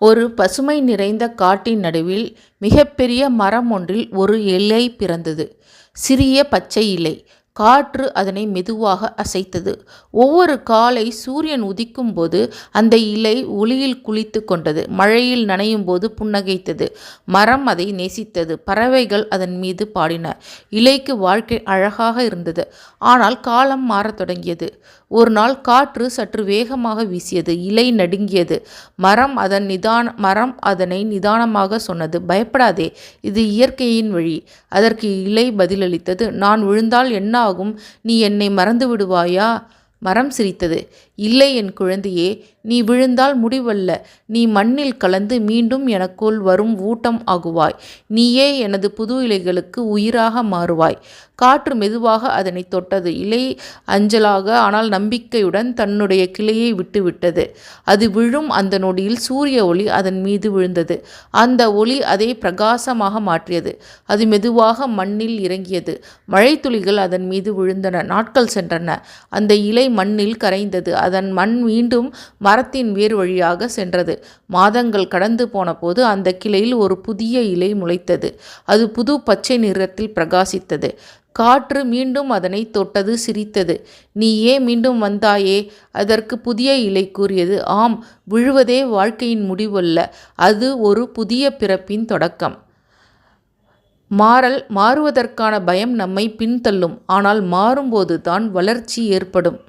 ஒரு பசுமை நிறைந்த காட்டின் நடுவில் மிகப்பெரிய மரம் ஒன்றில் ஒரு இலை பிறந்தது. சிறிய பச்சை இலை. காற்று அதனை மெதுவாக அசைத்தது. ஒவ்வொரு காலை சூரியன் உதிக்கும் போது அந்த இலை ஒளியில் குளித்து கொண்டது. மழையில் நனையும் போது புன்னகைத்தது. மரம் அதை நேசித்தது. பறவைகள் அதன் மீது பாடின. இலைக்கு வாழ்க்கை அழகாக இருந்தது. ஆனால் காலம் மாறத் தொடங்கியது. ஒரு நாள் காற்று சற்று வேகமாக வீசியது. இலை நடுங்கியது. மரம் அதனை நிதானமாக சொன்னது, பயப்படாதே, இது இயற்கையின் வழி. அதற்கு இலை பதிலளித்தது, நான் விழுந்தால் என்ன ஆகும்? நீ என்னை மறந்து விடுவாயா? மரம் சிரித்தது, இல்லை என் குழந்தையே, நீ விழுந்தால் முடிவல்ல, நீ மண்ணில் கலந்து மீண்டும் எனக்குள் வரும் ஊட்டம் ஆகுவாய். நீயே எனது புது இலைகளுக்கு உயிராக மாறுவாய். காற்று மெதுவாக அதனை தொட்டது. இலை அஞ்சலாக ஆனால் நம்பிக்கையுடன் தன்னுடைய கிளையை விட்டுவிட்டது. அது விழும் அந்த நொடியில் சூரிய ஒளி அதன் மீது விழுந்தது. அந்த ஒளி அதை பிரகாசமாக மாற்றியது. அது மெதுவாக மண்ணில் இறங்கியது. மழைத்துளிகள் அதன் மீது விழுந்தன. நாட்கள் சென்றன. அந்த இலை மண்ணில் கரைந்தது. அதன் மண் மீண்டும் மரத்தின் வேர் வழியாக சென்றது. மாதங்கள் கடந்து போன போது அந்த கிளையில் ஒரு புதிய இலை முளைத்தது. அது புது பச்சை நிறத்தில் பிரகாசித்தது. காற்று மீண்டும் அதனை தொட்டது, சிரித்தது. நீ ஏன் மீண்டும் வந்தாயே? அதற்கு புதிய இலை கூறியது, ஆம், விழுவதே வாழ்க்கையின் முடிவல்ல, அது ஒரு புதிய பிறப்பின் தொடக்கம். மாறுவதற்கான பயம் நம்மை பின்தள்ளும், ஆனால் மாறும்போது தான் வளர்ச்சி ஏற்படும்.